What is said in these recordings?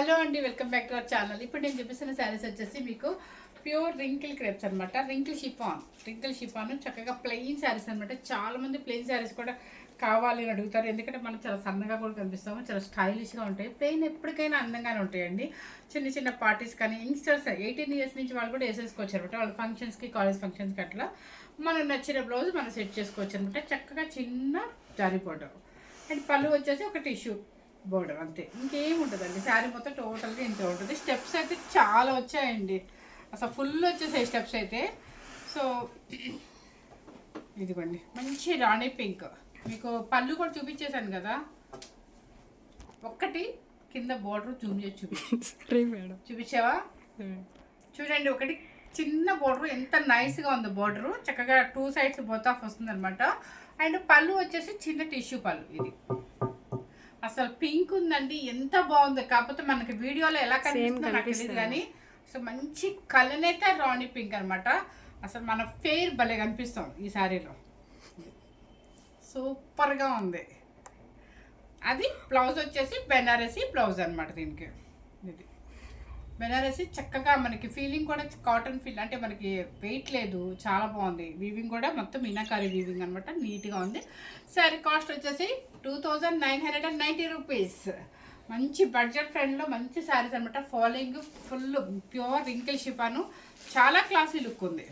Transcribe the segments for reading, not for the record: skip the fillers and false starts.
Hello అండి, welcome back to our channel. ఇప్పుడు నేను చూపిస్తున్న శారీస్ వచ్చేసి మీకు ప్యూర్ రింకిల్ క్రేప్స్ అనమాట. రింకిల్ షిఫాన్ చక్కగా ప్లెయిన్ శారీస్ అనమాట. చాలా మంది ప్లెయిన్ శారీస్ కూడా కావాలి అని అడుగుతారు, ఎందుకంటే మనం చాలా సన్నగా కూడా కనిపిస్తాము, చాలా స్టైలిష్గా ఉంటాయి. ప్లెయిన్ ఎప్పటికైనా అందంగానే ఉంటాయండి. చిన్న చిన్న పార్టీస్ కానీ యంగ్స్టర్స్ 18 years నుంచి వాళ్ళు కూడా వేసేసుకోవచ్చు అనమాట. వాళ్ళ ఫంక్షన్స్కి, కాలేజ్ ఫంక్షన్స్కి అట్లా మనం నచ్చిన బ్లౌజ్ మనం సెట్ చేసుకోవచ్చు అనమాట. చక్కగా చిన్న జారీ బోర్డర్ అండ్ పళ్ళు వచ్చేసి ఒక టిష్యూ బోర్డర్, అంతే, ఇంకేం ఉంటుందండి. శారీ మొత్తం టోటల్గా ఇంతే ఉంటుంది. స్టెప్స్ అయితే చాలా వచ్చాయండి, అసలు ఫుల్ వచ్చేసాయి స్టెప్స్ అయితే. సో ఇదిగోండి మంచి రాణి పింక్, మీకు పళ్ళు కూడా చూపించేశాను కదా. ఒక్కటి కింద బోర్డర్ జూమ్ చేసి చూపించావా? చూడండి, ఒకటి చిన్న బోర్డర్ ఎంత నైస్గా ఉంది. బోర్డరు చక్కగా 2 sides బోత్ ఆఫ్ వస్తుంది అనమాట. అండ్ పళ్ళు వచ్చేసి చిన్న టిష్యూ పళ్ళు. ఇది అసలు పింక్ ఉందండి, ఎంత బాగుంది. కాకపోతే మనకి వీడియోలో ఎలా కనిపిస్తుందో నాకు తెలియదు కానీ సో మంచి కలర్ అయితే రాణి పింక్ అనమాట. అసలు మన ఫెయిర్ భలే కనిపిస్తాం ఈ శారీలో, సూపర్గా ఉంది. అది బ్లౌజ్ వచ్చేసి బెనారసీ బ్లౌజ్ అనమాట. దీనికి ఇది బెనారసీ చక్కగా మనకి ఫీలింగ్ కూడా కాటన్ ఫీల్, అంటే మనకి వెయిట్ లేదు, చాలా బాగుంది. వీవింగ్ కూడా మొత్తం మీనాకారి వీవింగ్ అనమాట, నీట్గా ఉంది. శారీ కాస్ట్ వచ్చేసి 2990 రూపీస్. మంచి బడ్జెట్ ఫ్రెండ్లో మంచి శారీస్ అనమాట. Following full pure wrinkle chiffon, చాలా క్లాసీ లుక్ ఉంది.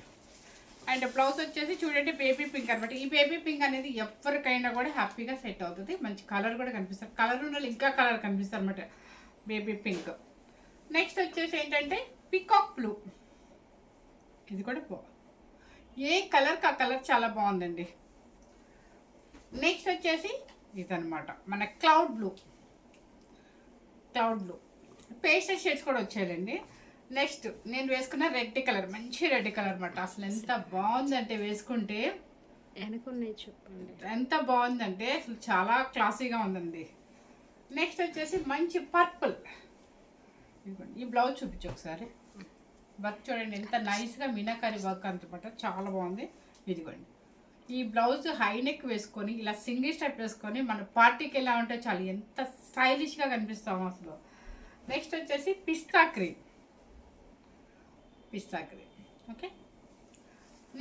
అండ్ బ్లౌజ్ వచ్చేసి చూడండి బేబీ పింక్ అనమాట. ఈ బేబీ పింక్ అనేది ఎవరికైనా కూడా హ్యాపీగా సెట్ అవుతుంది. మంచి కలర్ కూడా కనిపిస్తుంది, కలర్ ఉన్న ఇంకా కలర్ కనిపిస్తుంది అనమాట బేబీ పింక్. నెక్స్ట్ వచ్చేసి ఏంటంటే పికాక్ బ్లూ, ఇది కూడా ఏ కలర్కి ఆ కలర్ చాలా బాగుందండి. నెక్స్ట్ వచ్చేసి ఇదనమాట మన క్లౌడ్ బ్లూ పేస్టల్ షేడ్స్ కూడా వచ్చాయండి. నెక్స్ట్ నేను వేసుకున్న రెడ్ కలర్, మంచి రెడ్ కలర్ అనమాట. అసలు ఎంత బాగుందంటే వేసుకుంటే చెప్పండి, ఎంత బాగుందంటే అసలు చాలా క్లాసీగా ఉందండి. నెక్స్ట్ వచ్చేసి మంచి పర్పుల్, ఈ బ్లౌజ్ చూపించు ఒకసారి. వర్క్ చూడండి ఎంత నైస్గా మీనాకారి వర్క్ అంతమాట, చాలా బాగుంది. ఇదిగోండి ఈ బ్లౌజ్ హై నెక్ వేసుకొని ఇలా సింగిల్ స్టెప్ వేసుకొని మన పార్టీకి ఎలా ఉంటే చాలు, ఎంత స్టైలిష్గా కనిపిస్తాము అసలు. నెక్స్ట్ వచ్చేసి పిస్తా క్రీమ్, ఓకే.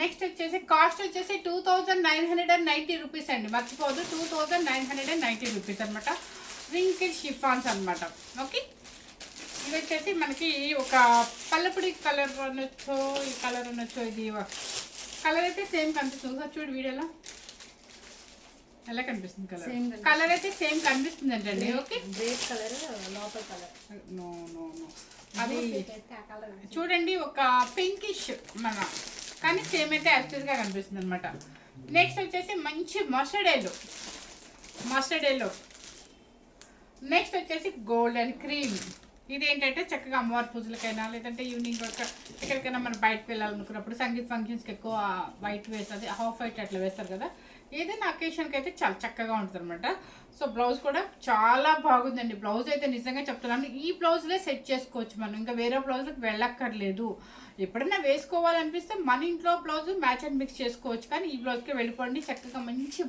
నెక్స్ట్ వచ్చేసి కాస్ట్ వచ్చేసి 2990 రూపీస్ అండి, మర్చిపోదు. 2990 రూపీస్ అనమాట. రింకిల్ షిఫాన్స్ అనమాట, ఓకే. ఇది వచ్చేసి మనకి ఒక పల్లపుడి కలర్ అనొచ్చు, ఈ కలర్ అనొచ్చు. ఇది కలర్ అయితే సేమ్ కనిపిస్తుంది, చూడు వీడియోలో ఎలా కనిపిస్తుంది కలర్ అయితే సేమ్ కనిపిస్తుంది అంటండి, ఓకే. గ్రేప్ కలర్ లోపల కలర్, నో అది చూడండి ఒక పింకిష్ మన, కానీ సేమ్ అయితే యాక్చువల్గా కనిపిస్తుంది అనమాట. నెక్స్ట్ వచ్చేసి మంచి మస్టర్డ్ ఎల్లో. నెక్స్ట్ వచ్చేసి గోల్డెన్ క్రీమ్. ఇదేంటంటే చక్కగా అమ్మవారి పూజలకైనా లేదంటే ఈవినింగ్ ఎక్కడికైనా మనం బయటకు వెళ్ళాలనుకున్నప్పుడు సంగీత్ ఫంక్షన్స్కి ఎక్కువ వైట్ వేస్తుంది, హాఫ్ వైట్ అట్లా వేస్తారు కదా. ఏదైనా అకేషన్కి అయితే చాలా చక్కగా ఉంటుంది అనమాట. సో బ్లౌజ్ కూడా చాలా బాగుందండి. బ్లౌజ్ అయితే నిజంగా చెప్తున్నాను, ఈ బ్లౌజ్లే సెట్ చేసుకోవచ్చు మనం, ఇంకా వేరే బ్లౌజ్లకు వెళ్ళక్కర్లేదు. ఎప్పుడైనా వేసుకోవాలనిపిస్తే మన ఇంట్లో బ్లౌజ్ మ్యాచ్ అండ్ మిక్స్ చేసుకోవచ్చు, కానీ ఈ బ్లౌజ్కి వెళ్ళిపోండి. చక్కగా మంచి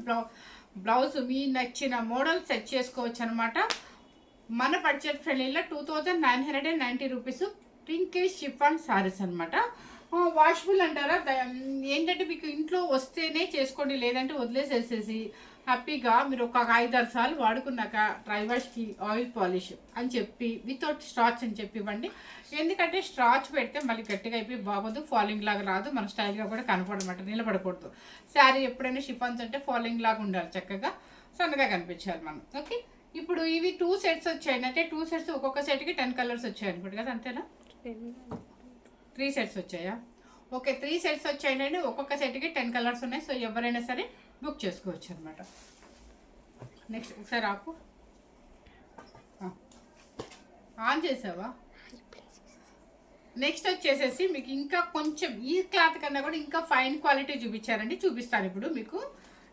బ్లౌజ్ మీ నచ్చిన మోడల్ సెట్ చేసుకోవచ్చు అనమాట. మన బడ్జెట్ ఫ్రెండ్లీలో 2990 రూపీస్ రింకిల్ షిఫాన్ సారీస్ అనమాట. వాషబుల్ అంటారా, ఏంటంటే మీకు ఇంట్లో వస్తేనే చేసుకోండి, లేదంటే వదిలేసేసేసి హ్యాపీగా మీరు ఒక 5-6 సార్లు వాడుకున్నాక డ్రై వాష్కి ఆయిల్ పాలిష్ అని చెప్పి వితౌట్ స్టార్చ్ అని చెప్పి ఇవ్వండి. ఎందుకంటే స్టార్చ్ పెడితే మళ్ళీ గట్టిగా అయిపోయి బాగోదు, ఫాలింగ్ లాగా రాదు, మన స్టైల్గా కూడా కనపడమాట, నిలబడకూడదు. శారీ ఎప్పుడైనా షిఫాన్స్ అంటే ఫాలింగ్ లాగా ఉండాలి, చక్కగా సన్నగా కనిపించాలి మనం, ఓకే. ఇప్పుడు ఇవి 2 sets వచ్చాయి, అంటే 2 sets ఒక్కొక్క సెట్కి 10 కలర్స్ వచ్చాయి అనుకోండి కదా, అంతేనా? 3 sets వచ్చాయా? ఓకే, 3 sets వచ్చాయండి. ఒక్కొక్క సెట్కి 10 కలర్స్ ఉన్నాయి. సో ఎవరైనా సరే బుక్ చేసుకోవచ్చు అనమాట. నెక్స్ట్ ఒకసారి ఆన్ చేసావా? నెక్స్ట్ వచ్చేసేసి మీకు ఇంకా కొంచెం ఈ క్లాత్ కన్నా కూడా ఇంకా ఫైన్ క్వాలిటీ చూపించారండి, చూపిస్తాను ఇప్పుడు మీకు.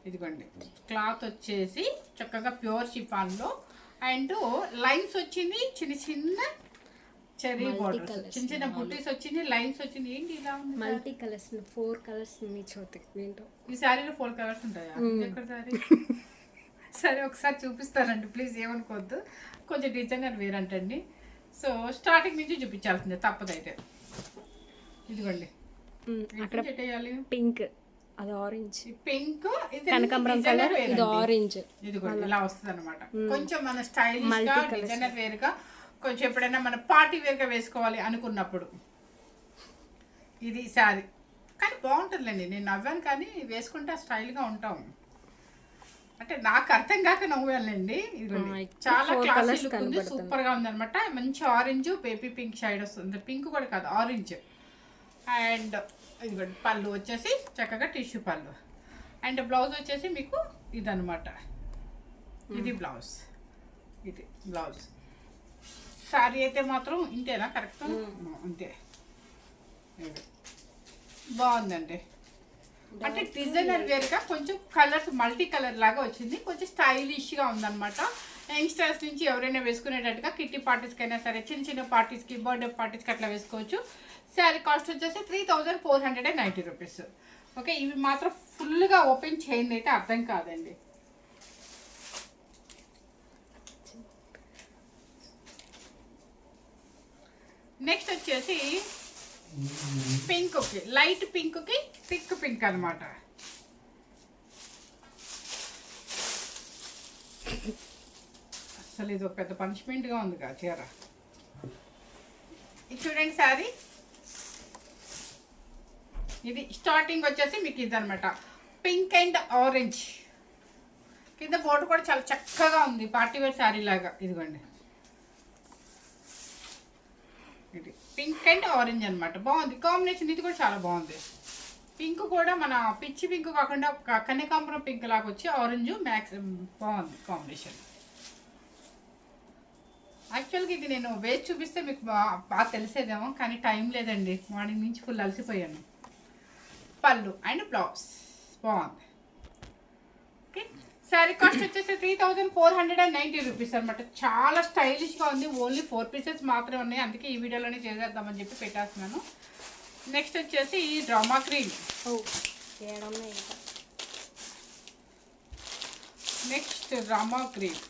ఇదిగోండి క్లాత్ వచ్చేసి చక్కగా ప్యూర్ షిఫాన్లో, అండ్ లైన్స్ వచ్చింది, చిన్న చెరీ బార్డర్, చిన్న బుట్టీస్ వచ్చింది, లైన్స్ వచ్చింది. ఏంటి ఇలా ఉంది? మల్టీ కలర్స్, 4 కలర్స్ ఈ శారీలో 4 కలర్స్ ఉంటాయా? ఎక్కడ సారీ? సరే ఒకసారి చూపిస్తానండి ప్లీజ్, ఏమనుకోవద్దు, కొంచెం డిజైనర్ వేరంటండి. సో స్టార్టింగ్ నుంచి చూపించాల్సిందే తప్పదైతే. ఇదిగోండి అక్కడ చేయాలి పింక్, అది ఆరెంజ్, పింక్, కనకాంబరం కలర్, ఇది ఆరెంజ్. ఇదిగోండి ఇలా వస్తుంది అనమాట. కొంచెం మన స్టైలిష్ గా డిజైనర్ వేర్ గా, కొంచెం ఎప్పుడైనా మన పార్టీ వేర్ గా వేసుకోవాలి అనుకున్నప్పుడు ఇది శారీ. కానీ బాగుంటుందిలేండి, నేను నవ్వాను కానీ వేసుకుంటే స్టైల్గా ఉంటాం. అంటే నాకు అర్థం కాక నవ్వాలండి. ఇదిగోండి చాలా క్లాసీ లుక్ ఉంది, సూపర్ గా ఉంది అనమాట. మంచి ఆరెంజ్ బేబీ పింక్ షైడ్ వస్తుంది, పింక్ కూడా కాదు ఆరెంజ్. అండ్ ఇదిగోండి పళ్ళు వచ్చేసి చక్కగా టిష్యూ పళ్ళు, అండ్ బ్లౌజ్ వచ్చేసి మీకు ఇదనమాట. ఇది బ్లౌజ్, ఇది బ్లౌజ్. శారీ అయితే మాత్రం ఇంతేనా? కరెక్ట్ అంతే. బాగుందండి. అంటే డిజైనర్ వేర్గా కొంచెం కలర్స్ మల్టీ కలర్ లాగా వచ్చింది, కొంచెం స్టైలిష్గా ఉందన్నమాట. యంగ్స్టర్స్ నుంచి ఎవరైనా వేసుకునేటట్టుగా కిట్టి పార్టీస్కి అయినా సరే, చిన్న చిన్న పార్టీస్కి, బర్త్డే పార్టీస్కి అట్లా వేసుకోవచ్చు. శారీ కాస్ట్ వచ్చేసి 3490 రూపీస్. ఓకే, ఇవి మాత్రం ఫుల్గా ఓపెన్ చేయండి అయితే అర్థం కాదండి. నెక్స్ట్ వచ్చేసి పింక్కి, లైట్ పింక్కి థిక్ పింక్ అనమాట. అసలు ఇది ఒక పెద్ద పనిష్మెంట్గా ఉంది కదా చీర. ఇది చూడండి శారీ, ఇది స్టార్టింగ్ వచ్చేసి మీకు ఇది అనమాట, పింక్ అండ్ ఆరెంజ్. కింద బోర్డు కూడా చాలా చక్కగా ఉంది, పార్టీ వేర్ శారీ లాగా. ఇదిగోండి ఇది పింక్ అండ్ ఆరెంజ్ అనమాట, బాగుంది కాంబినేషన్. ఇది కూడా చాలా బాగుంది. పింక్ కూడా మన పిచ్చి పింక్ కాకుండా కనకాంబరం పింక్ లాగా వచ్చి ఆరెంజ్ మ్యాక్స్ బాగుంది కాంబినేషన్. యాక్చువల్గా ఇది నేను వేసి చూపిస్తే మీకు బాగా తెలిసేదేమో, కానీ టైం లేదండి, మార్నింగ్ నుంచి ఫుల్ అలసిపోయాను. పళ్ళు అండ్ బ్లౌజ్ బాగుంది. ఓకే, శారీ కాస్ట్ వచ్చేసి 3490 రూపీస్ అనమాట. చాలా స్టైలిష్గా ఉంది. ఓన్లీ 4 పీసెస్ మాత్రమే ఉన్నాయి, అందుకే ఈ వీడియోలోనే చేసేద్దామని చెప్పి పెట్టేస్తున్నాను. నెక్స్ట్ వచ్చేసి ఈ drama green. Next drama green.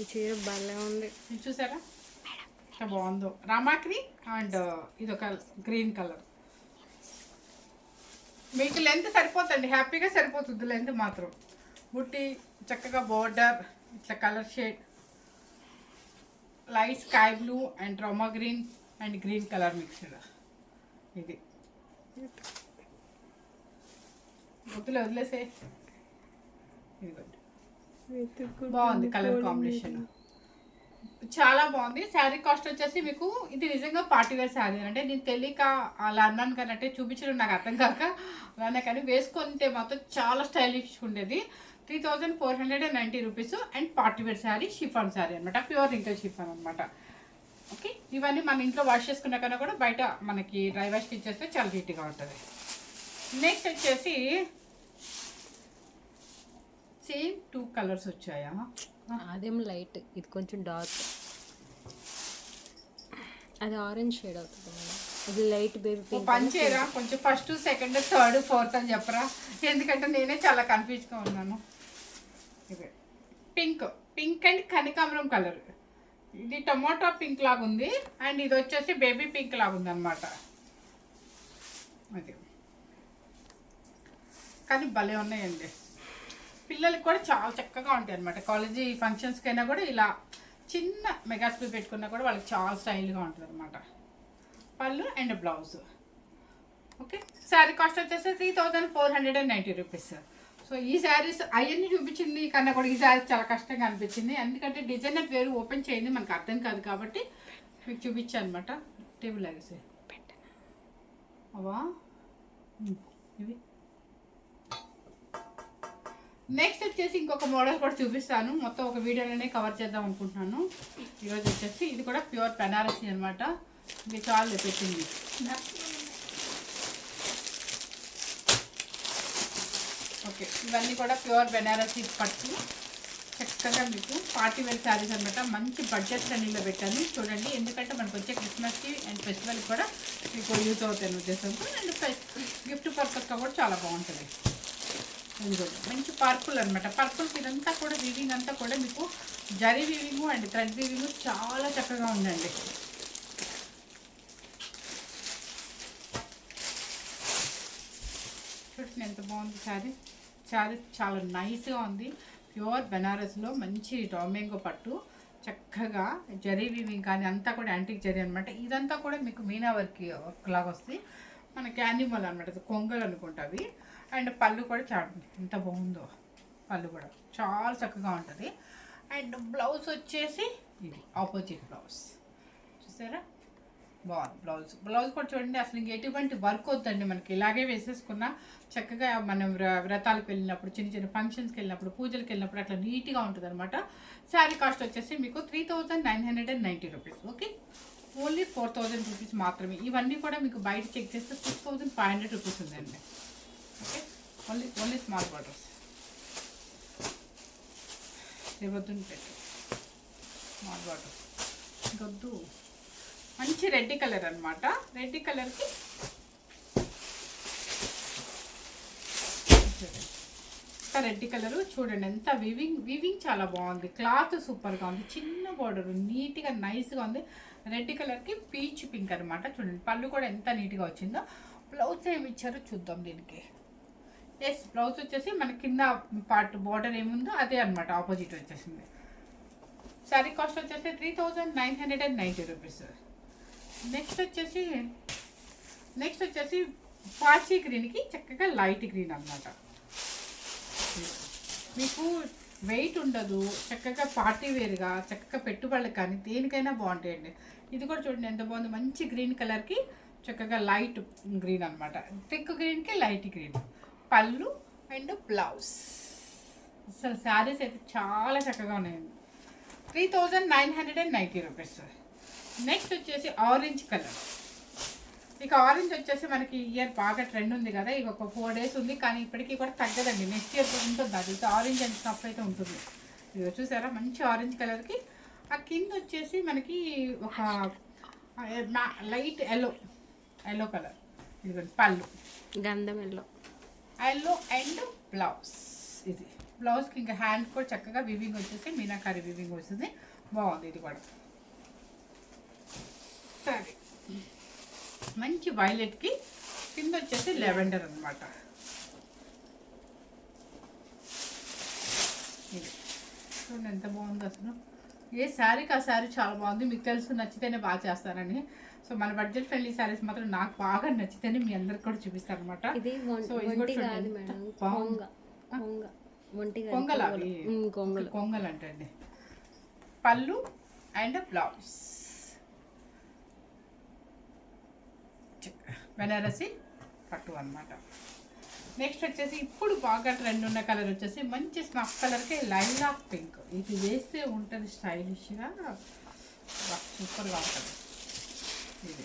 ఈ చీర భలే ఉంది, ఇది చూసారా ఎంత బాగుందో. రామా గ్రీన్ అండ్ ఇది ఒక గ్రీన్ కలర్. మీకు లెంత్ సరిపోతుంది, హ్యాపీగా సరిపోతుంది లెంత్ మాత్రం. బుట్టి చక్కగా బోర్డర్, ఇట్లా colour shade, light sky blue and Rama green and green colour mixed. ఇది వదిలేసే. ఇదిగోండి బాగుంది కలర్ కాంబినేషన్, చాలా బాగుంది. శారీ కాస్ట్ వచ్చేసి మీకు ఇది నిజంగా పార్టీ వేర్ శారీ. అంటే నేను తెలియక అలా అన్నాను కానీ, అంటే చూపించడం నాకు అర్థం కాక అలానే, కానీ వేసుకుంటే మాత్రం చాలా స్టైలిష్ ఉండేది. 3490 rupees and party wear sari, chiffon sari అనమాట, ప్యూర్ రింకల్ షిఫాన్ అనమాట. ఓకే, ఇవన్నీ మన ఇంట్లో వాష్ చేసుకున్న కన్నా కూడా బయట మనకి డ్రై వాష్ ఇచ్చేస్తే చాలా నీట్గా ఉంటుంది. నెక్స్ట్ వచ్చేసి సేమ్ 2 కలర్స్ వచ్చాయా? అదేం లైట్, ఇది కొంచెం డార్క్, అది ఆరెంజ్ షేడ్ అవుతుంది. ఇది లైట్ బేబీ పింక్. పంచేరా కొంచెం ఫస్ట్, సెకండ్, థర్డ్, ఫోర్త్ అని చెప్పరా, ఎందుకంటే నేనే చాలా కన్ఫ్యూజ్గా ఉన్నాను. ఇదే పింక్, పింక్ అండ్ కనకాంబరం కలర్. ఇది టమాటా పింక్ లాగా ఉంది, అండ్ ఇది వచ్చేసి బేబీ పింక్ లాగా ఉంది అనమాట. అది కానీ భలే ఉన్నాయండి, పిల్లలకి కూడా చాలా చక్కగా ఉంటాయి అనమాట. కాలేజీ ఫంక్షన్స్కి అయినా కూడా ఇలా చిన్న మెగాస్పీ పెట్టుకున్నా కూడా వాళ్ళకి చాలా స్టైల్గా ఉంటుంది అనమాట. పళ్ళు and blouse. Okay, sari cost వచ్చేసి 3490 రూపీస్. సో ఈ శారీస్ అవన్నీ చూపించింది కన్నా కూడా ఈ శారీస్ చాలా కష్టంగా అనిపించింది, ఎందుకంటే డిజైనర్ వేరు ఓపెన్ చేయండి మనకు అర్థం కాదు కాబట్టి మీకు చూపించాను అనమాట. టేబుల్ లాగేసి అవా ఇవి. నెక్స్ట్ వచ్చేసి ఇంకొక మోడల్ కూడా చూపిస్తాను, మొత్తం ఒక వీడియోలోనే కవర్ చేద్దాం అనుకుంటున్నాను. ఈరోజు వచ్చేసి ఇది కూడా ప్యూర్ బెనారసీ అనమాట. ఇది చాలా పెట్టింది. ఓకే, ఇవన్నీ కూడా ప్యూర్ బెనారసీ పట్టు, చక్కగా మీకు పార్టీ వేర్ శారీస్ అనమాట. మంచి బడ్జెట్ ఫ్రెండ్లీలో పెట్టాను చూడండి, ఎందుకంటే మనకు వచ్చే క్రిస్మస్కి అండ్ ఫెస్టివల్కి కూడా మీకు యూజ్ అవుతాయి ఉద్దేశంతో, అండ్ గిఫ్ట్ పర్పస్గా కూడా చాలా బాగుంటుంది. ఇదిగోండి మంచి పర్పుల్ అనమాట. పర్పుల్కి ఇదంతా కూడా వీవింగ్ అంతా కూడా మీకు zari weaving and thread weaving చాలా చక్కగా ఉందండి. చూడండి ఎంత బాగుంది శారీ. శారీ చాలా నైస్గా ఉంది. ప్యూర్ బెనారస్లో మంచి టామెంగో పట్టు, చక్కగా జరీ వీవింగ్ కానీ అంతా కూడా యాంటిక్ జరీ అనమాట. ఇదంతా కూడా మీకు మీనా వర్క్ లాగా వస్తుంది. మనకి యానిమల్ అనమాట, కొంగలు అనుకుంటుంది. అండ్ పళ్ళు కూడా చూడండి ఎంత బాగుందో, పళ్ళు కూడా చాలా చక్కగా ఉంటుంది. అండ్ బ్లౌజ్ వచ్చేసి ఇది ఆపోజిట్ బ్లౌజ్, చూసారా బాగుంది. బ్లౌజ్ కూడా చూడండి, అసలు ఇంక ఎటువంటి వర్క్ వద్దండి మనకి. ఇలాగే వేసేసుకున్నా చక్కగా మనం వ్రతాలకు వెళ్ళినప్పుడు, చిన్న చిన్న ఫంక్షన్స్కి వెళ్ళినప్పుడు, పూజలకు వెళ్ళినప్పుడు అట్లా నీట్గా ఉంటుంది అనమాట. శారీ కాస్ట్ వచ్చేసి మీకు 3990 రూపీస్. ఓకే, ఓన్లీ 4000 రూపీస్ మాత్రమే. ఇవన్నీ కూడా మీకు బయట చెక్ చేస్తే 6500 రూపీస్ ఉందండి. Okay, only small borders. రేవద్దుని పెట్టు స్మాల్ బార్డర్స్ ఇంకొద్దు. మంచి రెడ్ కలర్ అనమాట. రెడ్ కలర్కి రెడ్ కలరు చూడండి ఎంత వీవింగ్ చాలా బాగుంది. క్లాత్ సూపర్గా ఉంది. చిన్న బార్డర్ నీట్గా నైస్గా ఉంది. రెడ్ కలర్కి పీచ్ పింక్ అనమాట. చూడండి పళ్ళు కూడా ఎంత నీట్గా వచ్చిందో. బ్లౌజ్ ఏమి ఇచ్చారో చూద్దాం దీనికి. ఎస్, బ్లౌజ్ వచ్చేసి మన కింద పార్ట్ బార్డర్ ఏముందో అదే అనమాట, ఆపోజిట్ వచ్చేసింది. శారీ కాస్ట్ వచ్చేసి 3990 రూపీస్. నెక్స్ట్ వచ్చేసి పాచి గ్రీన్కి చక్కగా లైట్ గ్రీన్ అనమాట. మీకు వెయిట్ ఉండదు, చక్కగా పార్టీ వేర్గా చక్కగా పెట్టుబడులకు కానీ దేనికైనా బాగుంటాయండి. ఇది కూడా చూడండి ఎంత బాగుంది. మంచి గ్రీన్ కలర్కి చక్కగా లైట్ గ్రీన్ అనమాట. థిక్ గ్రీన్కి లైట్ గ్రీన్. పళ్ళు అండ్ బ్లౌజ్. అసలు శారీస్ అయితే చాలా చక్కగా ఉన్నాయండి. 3990 రూపీస్. నెక్స్ట్ వచ్చేసి ఆరెంజ్ కలర్. ఇక ఆరెంజ్ వచ్చేసి మనకి ఇయర్ బాగా ట్రెండ్ ఉంది కదా, ఇక ఒక 4 days ఉంది, కానీ ఇప్పటికీ కూడా తగ్గదండి. నెక్స్ట్ ఇయర్ ఉంటుంది అది. ఆరెంజ్ అండ్ స్టఫ్ అయితే ఉంటుంది. ఇక చూసారా మంచి ఆరెంజ్ కలర్కి ఆ కింద వచ్చేసి మనకి ఒక లైట్ ఎల్లో కలర్. ఇదిగోండి పళ్ళు గంధం ఎల్లో అండ్ బ్లౌజ్. ఇది బ్లౌజ్కి ఇంకా హ్యాండ్ కూడా చక్కగా వివింగ్ వచ్చేసి మీనాకారి వివింగ్ వస్తుంది. బాగుంది ఇది కూడా. సరే, మంచి వైలెట్కి కింద వచ్చేసి లెవెండర్ అనమాట. ఇది చూడండి ఎంత బాగుంది అసలు. ఏ శారీకి ఆ శారీ చాలా బాగుంది. మీకు తెలుసు నచ్చితేనే బాగా చేస్తానని. సో మన బడ్జెట్ ఫ్రెండ్లీ శారీస్ మాత్రం నాకు బాగా నచ్చితేనే మీ అందరికి కూడా చూపిస్తాను అనమాట. సో ఇది కూడా కొంగలు అంటే పళ్ళు అండ్ బ్లౌజ్ బెనారసి పట్టు అనమాట. నెక్స్ట్ వచ్చేసి ఇప్పుడు బాగా ట్రెండ్ ఉన్న కలర్ వచ్చేసి మంచి స్నఫ్ కలర్కి లైలాక్ పింక్. ఇది వేస్తే ఉంటుంది స్టైలిష్గా, సూపర్గా ఉంటుంది. ఇది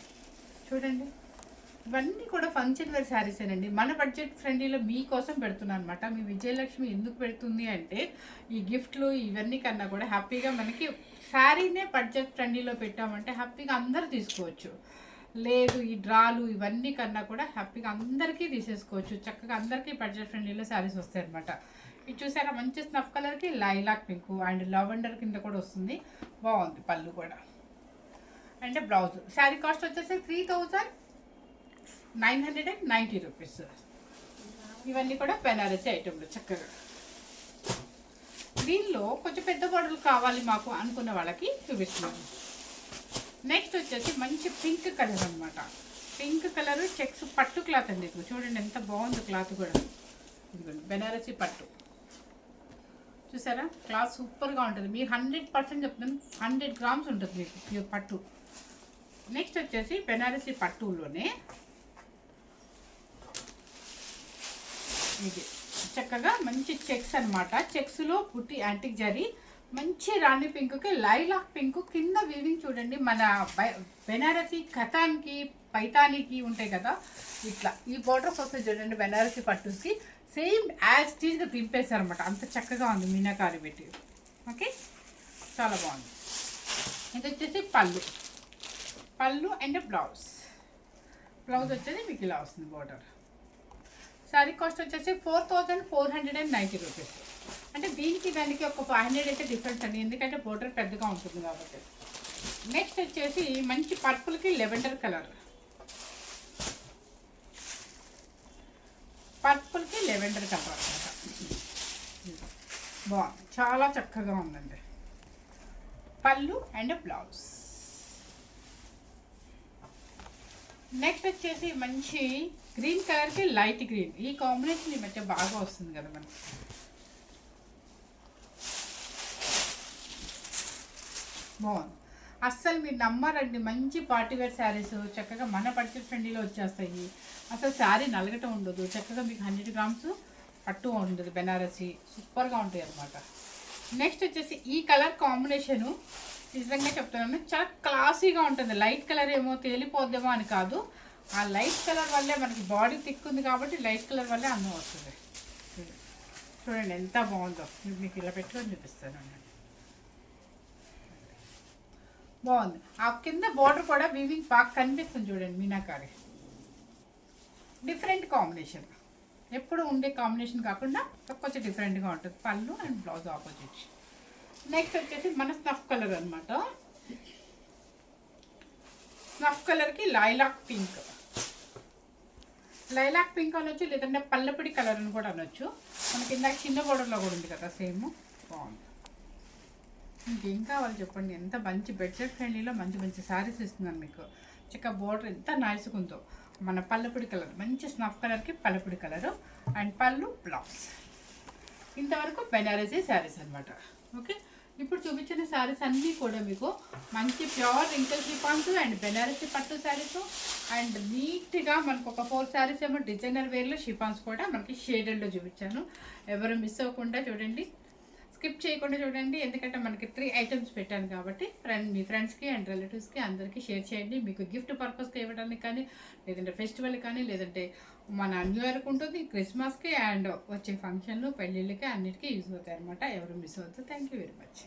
చూడండి, ఇవన్నీ కూడా ఫంక్షన్ వేర్ శారీసేనండి. మన బడ్జెట్ ఫ్రెండ్లీలో మీకోసం పెడుతున్నాను అనమాట. మీ విజయలక్ష్మి ఎందుకు పెడుతుంది అంటే ఈ గిఫ్ట్లు ఇవన్నీ కన్నా కూడా హ్యాపీగా మనకి శారీనే బడ్జెట్ ఫ్రెండ్లీలో పెట్టామంటే హ్యాపీగా అందరూ తీసుకోవచ్చు. లేదు ఈ డ్రాలు ఇవన్నీ కన్నా కూడా హ్యాపీగా అందరికీ తీసేసుకోవచ్చు. చక్కగా అందరికీ బడ్జెట్ ఫ్రెండ్లీలో శారీస్ వస్తాయి అనమాట. ఇది చూసారా మంచి స్నఫ్ కలర్కి లైలాక్ పింక్ అండ్ లవెండర్ కింద కూడా వస్తుంది. బాగుంది పళ్ళు కూడా అండ్ బ్లౌజ్. శారీ కాస్ట్ వచ్చేసి 3990 రూపీస్. ఇవన్నీ కూడా బెనారసీ ఐటెంలు చక్కగా. దీనిలో కొంచెం పెద్ద బార్డర్లు కావాలి మాకు అనుకున్న వాళ్ళకి చూపిస్తున్నాను. నెక్స్ట్ వచ్చేసి మంచి పింక్ కలర్ అనమాట. పింక్ కలర్ చెక్స్ పట్టు క్లాత్ అండి. ఇది చూడండి ఎంత బాగుంది క్లాత్ కూడా. ఇదిగోండి బెనారసీ పట్టు చూసారా, క్లాత్ సూపర్గా ఉంటుంది. మీకు 100% చెప్తున్నాను, 100 grams ఉంటుంది మీకు ప్యూర్ పట్టు. నెక్స్ట్ వచ్చేసి బెనారసీ పట్టులోనే ఇది చక్కగా మంచి చెక్స్ అనమాట. చెక్స్లో పుట్టి యాంటిక్ జరీ, మంచి రాణి పింక్కి లైలాక్ పింక్ కింద వీవింగ్ చూడండి. మన బెనారసీ కథాన్కి పైతానికి ఉంటాయి కదా, ఇట్లా ఈ బోర్డర్స్ వస్తాయి చూడండి. బెనారసీ పట్టుకి సేమ్ యాజ్ టీజ్గా దింపేశారు అనమాట. అంత చక్కగా ఉంది మీనాకారి పెట్టి. ఓకే, చాలా బాగుంది. ఇది వచ్చేసి పళ్ళు అండ్ బ్లౌజ్ వచ్చేసి మీకు ఇలా వస్తుంది బోర్డర్. శారీ కాస్ట్ వచ్చేసి 4490 రూపీస్. అంటే దీనికి దానికి ఒక 500 అయితే డిఫరెన్స్ అండి, ఎందుకంటే బోర్డర్ పెద్దగా ఉంటుంది కాబట్టి. నెక్స్ట్ వచ్చేసి మంచి పర్పుల్కి లెవెండర్ కలర్, పర్పుల్కి లెవెండర్ కలర్ అనమాట. బాగుంది, చాలా చక్కగా ఉందండి. పళ్ళు అండ్ బ్లౌజ్. నెక్స్ట్ వచ్చేసి మంచి గ్రీన్ కలర్కి లైట్ గ్రీన్, ఈ కాంబినేషన్ ఈ మధ్య బాగా వస్తుంది కదా మనకి. బాగుంది, అస్సలు మీరు నమ్మరండి, మంచి పార్టీవేర్ శారీస్ చక్కగా మన బడ్జెట్ ఫ్రెండ్లీలో వచ్చేస్తాయి. అసలు శారీ నలగటం ఉండదు, చక్కగా మీకు 100 గ్రామ్స్ పట్టు ఉండదు, బెనారసి సూపర్గా ఉంటాయి అన్నమాట. నెక్స్ట్ వచ్చేసి ఈ కలర్ కాంబినేషను నిజంగా చెప్తున్నాను, చాలా క్లాసీగా ఉంటుంది. లైట్ కలర్ ఏమో తేలిపోద్దేమో అని కాదు, ఆ లైట్ కలర్ వల్లే మనకి బాడీ థిక్ ఉంది కాబట్టి లైట్ కలర్ వల్లే అందం వస్తుంది. చూడండి ఎంత బాగుందో, మీకు ఇలా పెట్టుకొని చూపిస్తాను. బాగుంది, ఆ కింద బార్డర్ కూడా వీవింగ్ బాగా కనిపిస్తుంది చూడండి, మీనాకారి. డిఫరెంట్ కాంబినేషన్, ఎప్పుడు ఉండే కాంబినేషన్ కాకుండా కొంచెం డిఫరెంట్గా ఉంటుంది. పళ్ళు అండ్ బ్లౌజ్ ఆపోజిట్. నెక్స్ట్ వచ్చేసి మన స్నఫ్ కలర్ అనమాట. స్నఫ్ కలర్కి లైలాక్ పింక్, లైలాక్ పింక్ అనొచ్చు, లేదంటే పల్లపిడి కలర్ అని కూడా అనొచ్చు. మనకి ఇందాక చిన్న బోర్డర్లో కూడా ఉంది కదా సేమ్. బాగుంది, ఇంకేం కావాలి చెప్పండి. ఎంత మంచి బడ్జెట్ ఫ్రెండ్లీలో మంచి మంచి శారీస్ ఇస్తున్నాను మీకు. చక్క బోర్డర్ ఎంత నైస్గా ఉందో. మన పల్లపిడి కలర్, మంచి స్నఫ్ కలర్కి పల్లపిడి కలరు అండ్ పళ్ళు బ్లౌజ్. ఇంతవరకు బెనారసీ శారీస్ అనమాట. ఓకే, ఇప్పుడు చూపించిన శారీస్ అన్నీ కూడా మీకు మంచి pure wrinkle chiffons and Banarasi పట్టు శారీస్ అండ్ నీట్గా మనకు ఒక 4 శారీస్ ఏమో డిజైనర్ వేర్లో షిఫాన్స్ కూడా మనకి షేడెడ్లో చూపించాను. ఎవరు మిస్ అవ్వకుండా చూడండి, స్కిప్ చేయకుండా చూడండి, ఎందుకంటే మనకి 3 ఐటమ్స్ పెట్టాను కాబట్టి మీ ఫ్రెండ్స్కి అండ్ రిలేటివ్స్కి అందరికీ షేర్ చేయండి. మీకు గిఫ్ట్ పర్పస్కి ఇవ్వడానికి కానీ, లేదంటే ఫెస్టివల్ కానీ, లేదంటే మన న్యూ ఇయర్కి ఉంటుంది, క్రిస్మస్కి అండ్ వచ్చే ఫంక్షన్లు పెళ్ళిళ్ళకి అన్నిటికీ యూజ్ అవుతాయి అనమాట. ఎవరు మిస్ అవుతుంది. Thank you very much.